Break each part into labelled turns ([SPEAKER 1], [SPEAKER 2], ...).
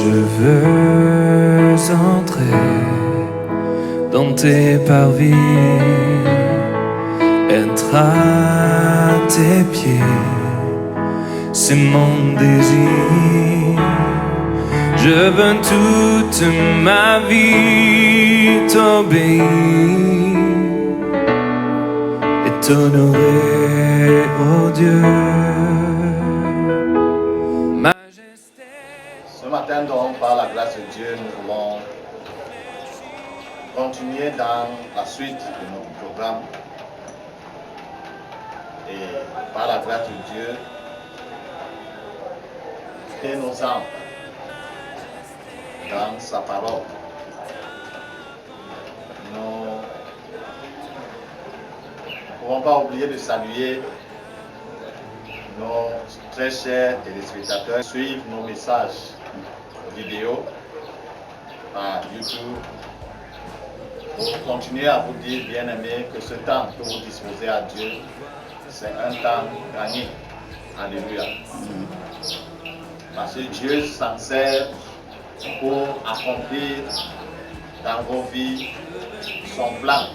[SPEAKER 1] Je veux entrer dans tes parvis, être à tes pieds, c'est mon désir. Je veux toute ma vie t'obéir et t'honorer, oh Dieu.
[SPEAKER 2] Ce matin donc, par la grâce de Dieu, nous voulons continuer dans la suite de notre programme. Et par la grâce de Dieu, et nos âmes dans sa parole. Nous ne pouvons pas oublier de saluer nos très chers téléspectateurs qui suivent nos messages vidéo par YouTube. Pour continuer à vous dire, bien aimés, que ce temps que vous disposez à Dieu, c'est un temps gagné. Alléluia. Parce que Dieu s'en sert pour accomplir dans vos vies son plan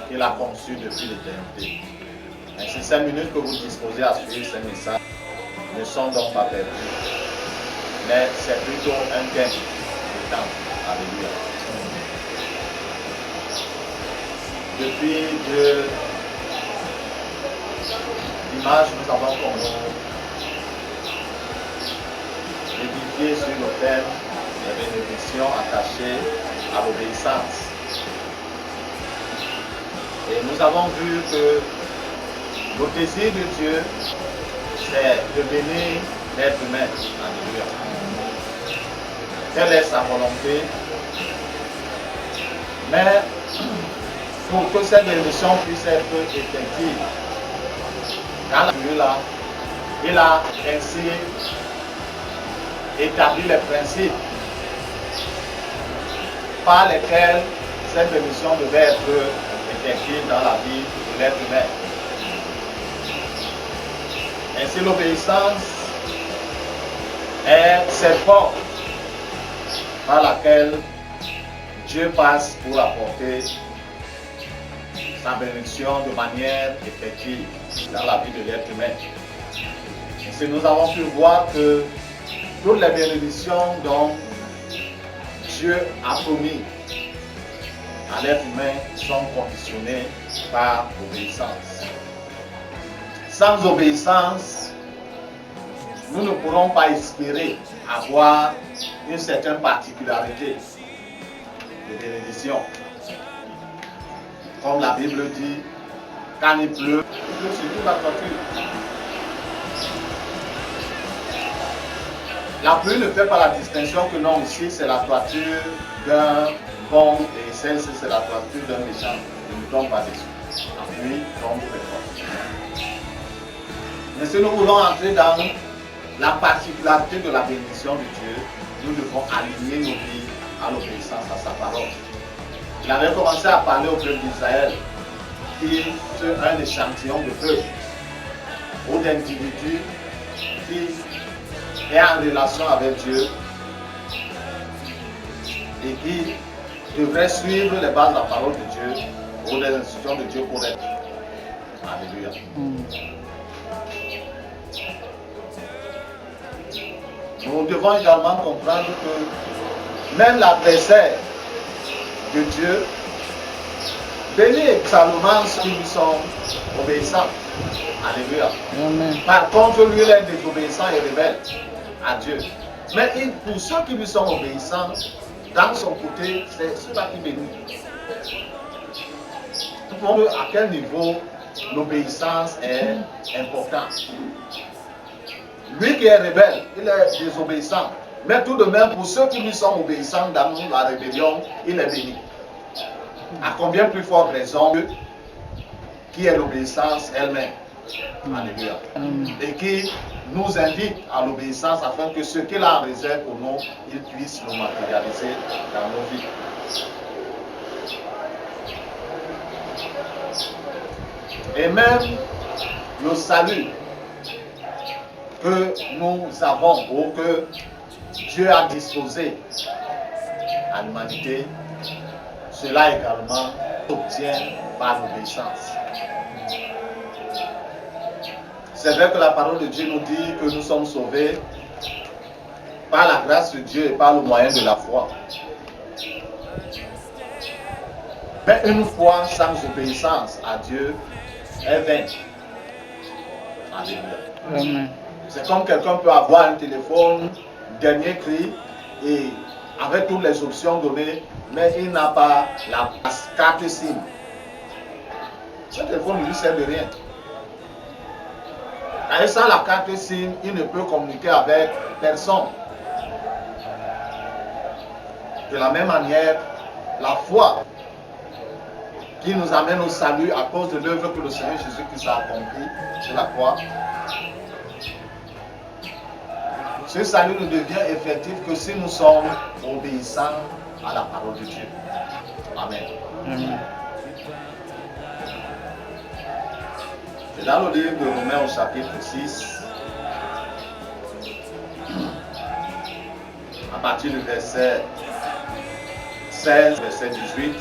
[SPEAKER 2] qu'il a conçu depuis l'éternité. Et ces 5 minutes que vous disposez à suivre ces messages ne sont donc pas perdues, mais c'est plutôt un gain de temps. Alléluia. Depuis 2 dimanches, nous avons comme édifié sur le thème des bénédictions attachées à l'obéissance. Et nous avons vu que le désir de Dieu, c'est de bénir l'être humain. Alléluia. Telle est sa volonté. Mais pour que cette bénédiction puisse être effective, dans la Bible, il a ainsi établi les principes par lesquels cette bénédiction devait être effective dans la vie de l'être humain. Ainsi, l'obéissance est cette porte par laquelle Dieu passe pour apporter sa bénédiction de manière effective dans la vie de l'être humain. Ainsi, nous avons pu voir que toutes les bénédictions dont Dieu a promis à l'être humain sont conditionnées par l'obéissance. Sans obéissance, nous ne pourrons pas espérer avoir une certaine particularité de bénédiction. Comme la Bible dit, quand il pleut sur toute la toiture. La pluie ne fait pas la distinction que non, ici c'est la toiture d'un bon et celle-ci c'est la toiture d'un méchant. Ne nous tombe pas dessus. La pluie tombe très fort. Mais si nous voulons entrer dans la particularité de la bénédiction de Dieu, nous devons aligner nos vies à l'obéissance à sa parole. Il avait commencé à parler au peuple d'Israël, qui est un échantillon de peuple ou d'individus qui est en relation avec Dieu et qui devrait suivre les bases de la parole de Dieu ou les instructions de Dieu pour être. Alléluia. Nous devons également comprendre que même l'adversaire de Dieu bénit Salomon ceux qui lui sont obéissants. Alléluia. Amen. Par contre, lui, il est désobéissant et rebelle à Dieu. Mais pour ceux qui lui sont obéissants, dans son côté, c'est cela qui bénit. Nous voyons à quel niveau l'obéissance est importante. Lui qui est rebelle, il est désobéissant. Mais tout de même, pour ceux qui lui sont obéissants dans la rébellion, il est béni. À combien plus forte raison qui est l'obéissance elle-même. Alléluia. Et qui nous invite à l'obéissance afin que ce qu'il a en réserve pour nous, il puisse le matérialiser dans nos vies. Et même le salut que nous avons ou que Dieu a disposé à l'humanité, cela également s'obtient par l'obéissance. C'est vrai que la parole de Dieu nous dit que nous sommes sauvés par la grâce de Dieu et par le moyen de la foi. Mais une foi sans obéissance à Dieu est vaine. Alléluia. C'est comme quelqu'un peut avoir un téléphone, dernier cri, et avec toutes les options données, mais il n'a pas la carte SIM. Ce téléphone ne lui sert de rien. Et sans la carte SIM, il ne peut communiquer avec personne. De la même manière, la foi qui nous amène au salut à cause de l'œuvre que le Seigneur Jésus-Christ a accomplie sur la croix, ce salut ne devient effectif que si nous sommes obéissants à la parole de Dieu. Amen. Amen. Et dans le livre de Romains au chapitre 6, à partir du verset 16, verset 18,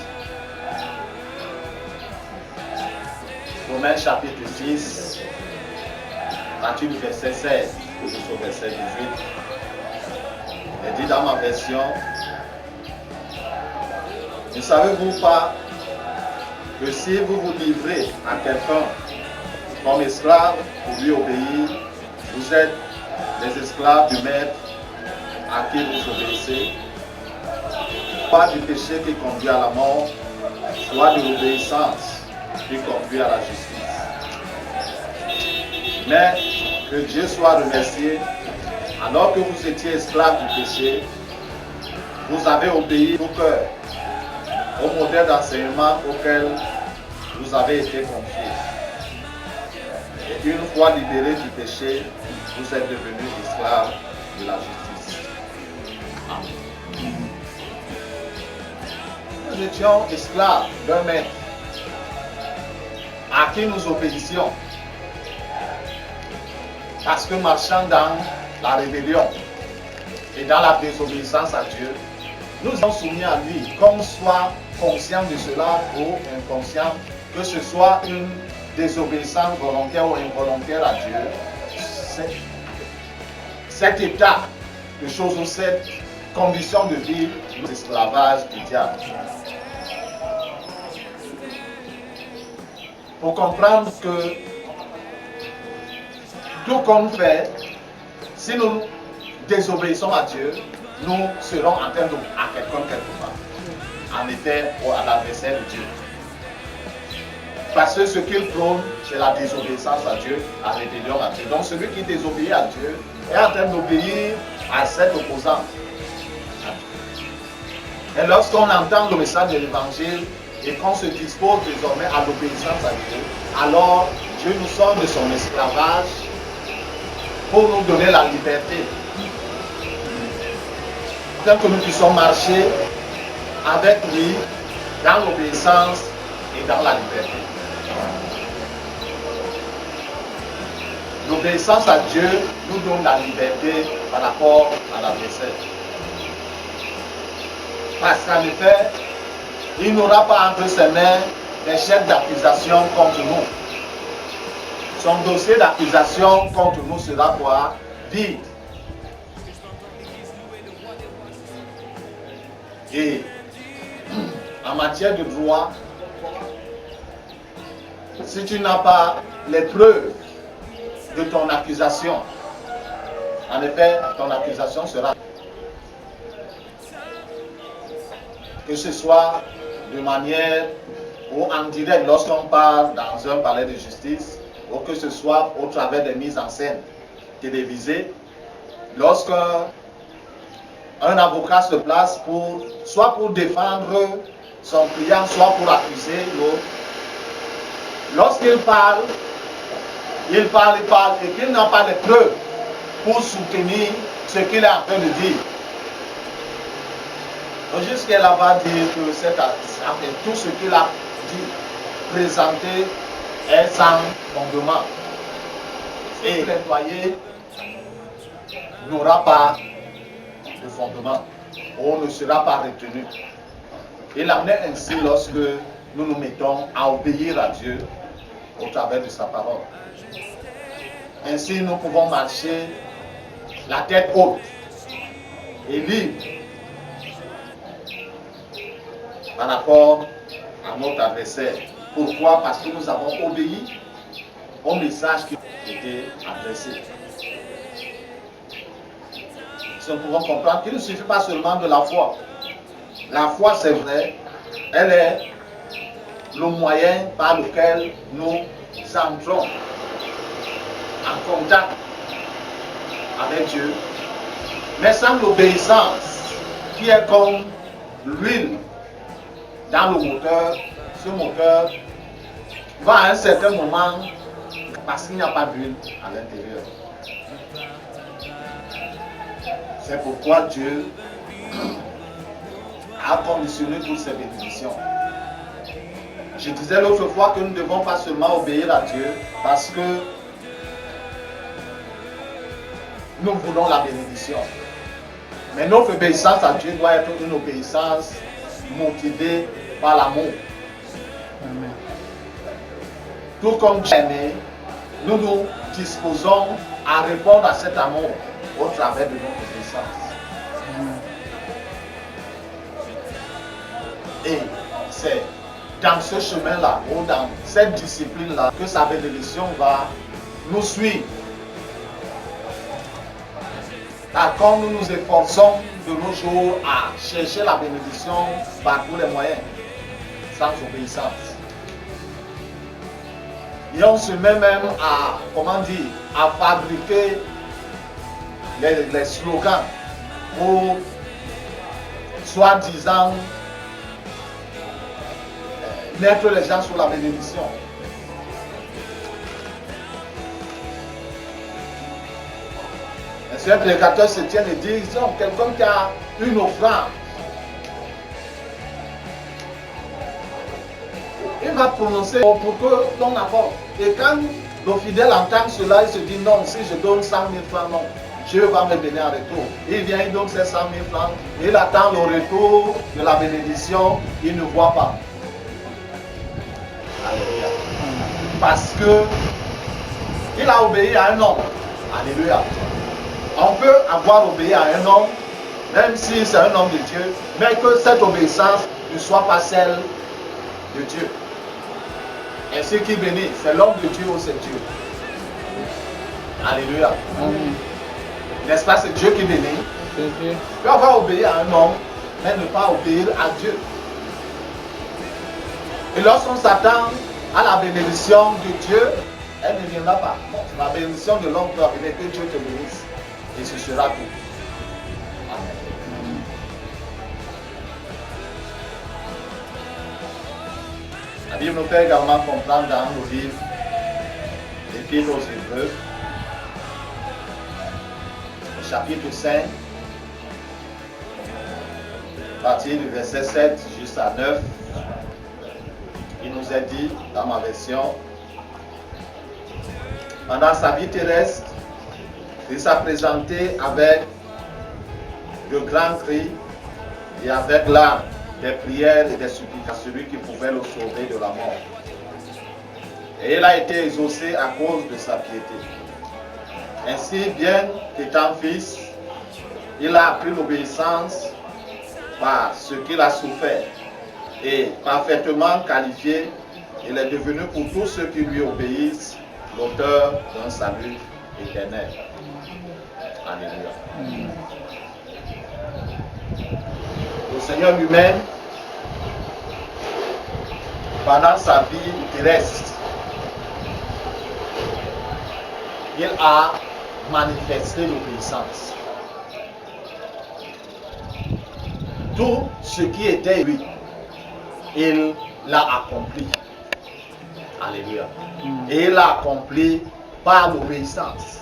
[SPEAKER 2] Romains chapitre 6, à partir du verset 16 jusqu'au verset 18, il dit dans ma version, ne savez-vous pas que si vous vous livrez à quelqu'un comme esclave pour lui obéir, vous êtes les esclaves du maître à qui vous obéissez, pas du péché qui conduit à la mort, soit de l'obéissance qui conduit à la justice. Mais que Dieu soit remercié, alors que vous étiez esclaves du péché, vous avez obéi au cœur au modèle d'enseignement auquel vous avez été confiés. Et une fois libérés du péché, vous êtes devenus esclaves de la justice. Amen. Nous étions esclaves d'un maître à qui nous obéissions, parce que marchant dans la rébellion et dans la désobéissance à Dieu, nous sommes soumis à lui, qu'on soit conscient de cela ou inconscient, que ce soit une désobéissance volontaire ou involontaire à Dieu. Cet état de choses ou cette condition de vie, l'esclavage du diable. Pour comprendre que tout qu'on fait, si nous désobéissons à Dieu, nous serons en train de à quelqu'un quelque part. En effet, à l'adversaire de Dieu. Parce que ce qu'il prône, c'est la désobéissance à Dieu, la rébellion à Dieu. Donc celui qui désobéit à Dieu est en train d'obéir à cet opposant. Et lorsqu'on entend le message de l'évangile et qu'on se dispose désormais à l'obéissance à Dieu, alors Dieu nous sort de son esclavage pour nous donner la liberté. Afin que nous puissions marcher avec lui dans l'obéissance et dans la liberté. L'obéissance à Dieu nous donne la liberté par rapport à l'adversaire. Parce qu'en effet, il n'aura pas entre ses mains des chefs d'accusation contre nous. Son dossier d'accusation contre nous sera quoi? Vide. Et en matière de droit, si tu n'as pas les preuves de ton accusation, en effet, ton accusation sera que ce soit de manière ou en direct lorsqu'on parle dans un palais de justice, ou que ce soit au travers des mises en scène télévisées, lorsqu'un avocat se place soit pour défendre son client, soit pour accuser l'autre. Lorsqu'il parle, et qu'il n'a pas de preuves pour soutenir ce qu'il est en train de dire. Jusqu'à là va dire que tout ce qu'il a dit, présenté, est sans fondement. Et plaidoyer n'aura pas de fondement. On ne sera pas retenu. Il en est ainsi lorsque nous nous mettons à obéir à Dieu au travers de sa parole. Ainsi, nous pouvons marcher la tête haute et libre par rapport à notre adversaire. Pourquoi? Parce que nous avons obéi au message qui était adressé. Si nous pouvons comprendre qu'il ne suffit pas seulement de la foi. La foi, c'est vrai, elle est le moyen par lequel nous entrons en contact avec Dieu. Mais sans l'obéissance, qui est comme l'huile dans le moteur, ce moteur va à un certain moment, parce qu'il n'y a pas d'huile à l'intérieur. C'est pourquoi Dieu a conditionné toutes ces bénédictions. Je disais l'autre fois que nous ne devons pas seulement obéir à Dieu parce que nous voulons la bénédiction. Mais notre obéissance à Dieu doit être une obéissance motivée par l'amour. Tout comme aimé, nous nous disposons à répondre à cet amour au travers de notre obéissance. Et c'est dans ce chemin-là, ou dans cette discipline-là, que sa bénédiction va nous suivre. Car quand nous nous efforçons de nos jours à chercher la bénédiction par tous les moyens, sans obéissance, et on se met même à, comment dire, à fabriquer les slogans pour, soi-disant, mettre les gens sous la bénédiction. Les prédicateurs se tiennent et disent, quelqu'un qui a une offrande, il va prononcer pour que l'on apporte. Et quand le fidèle entend cela, il se dit, non, si je donne 100 000 francs, non, Dieu va me donner un retour. Il vient, il donne ses 100 000 francs, il attend le retour de la bénédiction, il ne voit pas. Alléluia. Parce que il a obéi à un homme. Alléluia. On peut avoir obéi à un homme, même si c'est un homme de Dieu, mais que cette obéissance ne soit pas celle de Dieu. Et ce qui bénit, c'est l'homme de Dieu ou c'est Dieu. Alléluia. N'est-ce pas, c'est Dieu qui bénit. Tu peux avoir obéi à un homme, mais ne pas obéir à Dieu. Et lorsqu'on s'attend à la bénédiction de Dieu, elle ne viendra pas. Non, la bénédiction de l'homme peut arriver, que Dieu te bénisse. Et ce sera tout. Amen. La Bible nous fait également comprendre dans nos livres, l'Épître aux Hébreux, au chapitre 5, à partir du verset 7 jusqu'à 9, il nous est dit, dans ma version, pendant sa vie terrestre, il s'est présenté avec de grands cris et avec larmes, des prières et des supplications à celui qui pouvait le sauver de la mort. Et il a été exaucé à cause de sa piété. Ainsi, bien qu'étant fils, il a appris l'obéissance par ce qu'il a souffert. Et parfaitement qualifié, il est devenu pour tous ceux qui lui obéissent l'auteur d'un salut éternel. Alléluia. Le Seigneur lui-même, pendant sa vie terrestre, il a manifesté l'obéissance. Tout ce qui était lui, il l'a accompli. Alléluia. Et il l'a accompli par l'obéissance.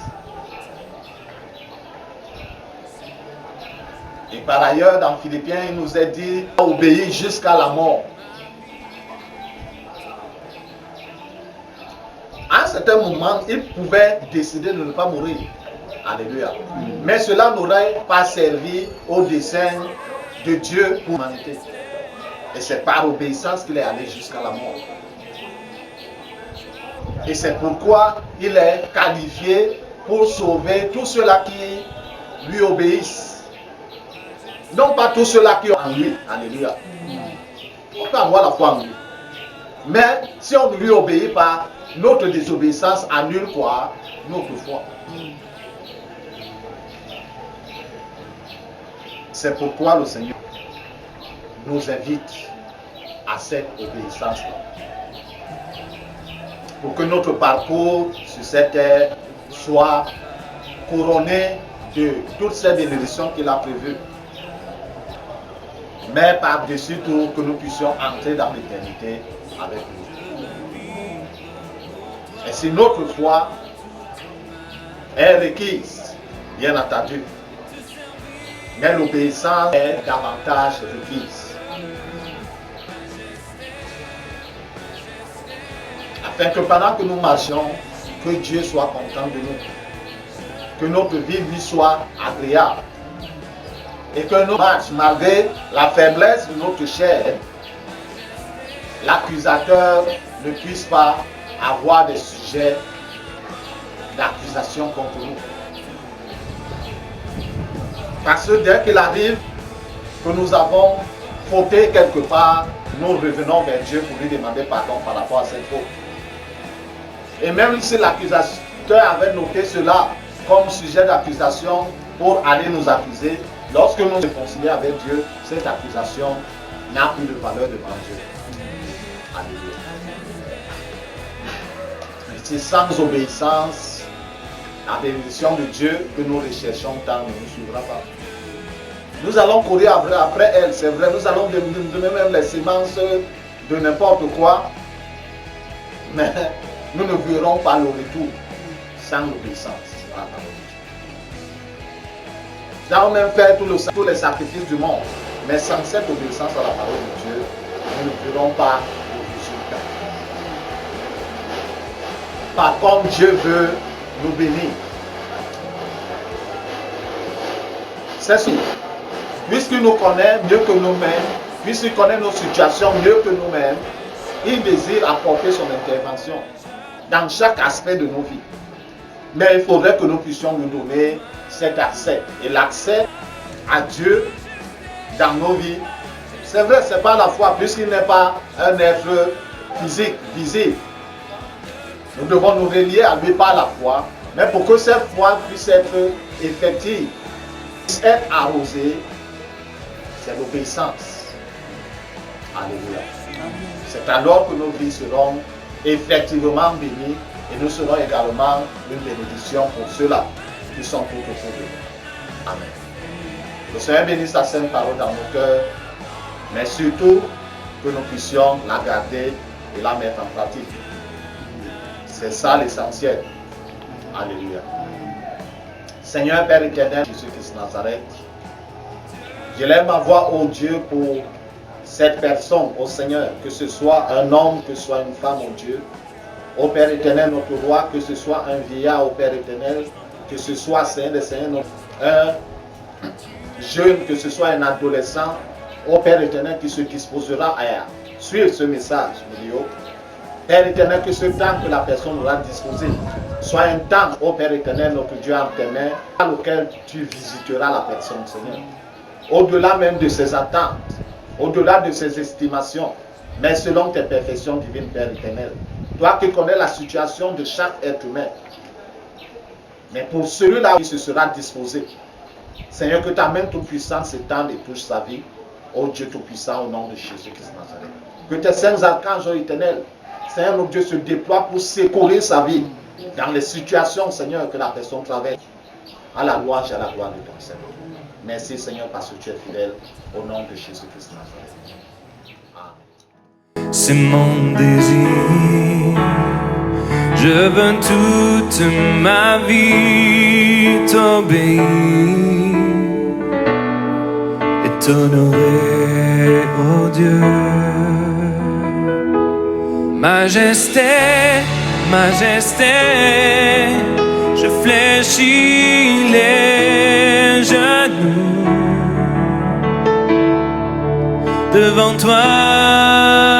[SPEAKER 2] Et par ailleurs, dans Philippiens, il nous est dit obéir jusqu'à la mort. À un certain moment, il pouvait décider de ne pas mourir. Alléluia. Mais cela n'aurait pas servi au dessein de Dieu pour l'humanité. Et c'est par obéissance qu'il est allé jusqu'à la mort. Et c'est pourquoi il est qualifié pour sauver tous ceux-là qui lui obéissent. Non pas tous ceux-là qui ont en lui. Alléluia. On peut avoir la foi en lui. Mais si on ne lui obéit pas, notre désobéissance annule quoi? Notre foi. C'est pourquoi le Seigneur nous invite à cette obéissance-là. Pour que notre parcours sur cette terre soit couronné de toutes ces bénédictions qu'il a prévues. Mais par-dessus tout, que nous puissions entrer dans l'éternité avec lui. Et si notre foi est requise, bien entendu, mais l'obéissance est davantage requise. Afin que pendant que nous marchions, que Dieu soit content de nous, que notre vie lui soit agréable, et que nous marchions malgré la faiblesse de notre chair, l'accusateur ne puisse pas avoir des sujets d'accusation contre nous. Parce que dès qu'il arrive que nous avons fauté quelque part, nous revenons vers Dieu pour lui demander pardon par rapport à cette faute. Et même si l'accusateur avait noté cela comme sujet d'accusation pour aller nous accuser, lorsque nous nous réconcilions avec Dieu, cette accusation n'a plus de valeur devant Dieu. Alléluia. C'est sans obéissance, la bénédiction de Dieu que nous recherchons tant ne nous suivra pas. Nous allons courir après elle, c'est vrai, nous allons donner même les semences de n'importe quoi, mais nous ne verrons pas le retour sans l'obéissance à la parole de Dieu. Nous allons même faire tous les sacrifices du monde, mais sans cette obéissance à la parole de Dieu, nous ne verrons pas le résultat. Par contre, Dieu veut nous bénir. C'est sûr. Puisqu'il nous connaît mieux que nous-mêmes, puisqu'il connaît nos situations mieux que nous-mêmes, il désire apporter son intervention dans chaque aspect de nos vies. Mais il faudrait que nous puissions nous donner cet accès. Et l'accès à Dieu dans nos vies, c'est vrai, ce n'est pas la foi, puisqu'il n'est pas un être physique, visible. Nous devons nous relier à lui par la foi, mais pour que cette foi puisse être effective, puisse être arrosée, c'est l'obéissance. Alléluia. C'est alors que nos vies seront effectivement bénies et nous serons également une bénédiction pour ceux-là qui sont tout autour de nous. Amen. Le Seigneur bénisse sa sainte parole dans nos cœurs, mais surtout que nous puissions la garder et la mettre en pratique. C'est ça l'essentiel. Alléluia. Seigneur Père éternel, Jésus-Christ Nazareth, je lève ma voix, ô Dieu, pour cette personne, ô Seigneur, que ce soit un homme, que ce soit une femme, ô Dieu, ô Père éternel, notre roi, que ce soit un vieillard, ô Père éternel, que ce soit, Seigneur des Seigneurs, un jeune, que ce soit un adolescent, ô Père éternel, qui se disposera à suivre ce message vidéo. Père éternel, que ce temps que la personne aura disposé soit un temps, ô Père éternel, notre Dieu en tes mains, à lequel tu visiteras la personne, Seigneur. Au-delà même de ses attentes, au-delà de ses estimations, mais selon tes perfections divines, Père éternel. Toi qui connais la situation de chaque être humain. Mais pour celui-là qui se sera disposé, Seigneur, que ta main toute puissante s'étende et touche sa vie. Ô Dieu tout-puissant, au nom de Jésus-Christ Nazareth. Que tes saints archanges éternels, Seigneur, notre Dieu, se déploie pour secourir sa vie dans les situations, Seigneur, que la personne traverse. À la louange et à la gloire de ton Seigneur. Merci, Seigneur, parce que tu es fidèle. Au nom de Jésus-Christ Nazareth. Amen.
[SPEAKER 1] C'est mon désir. Je veux toute ma vie t'obéir et t'honorer, oh Dieu. Majesté, majesté, je fléchis les genoux devant toi.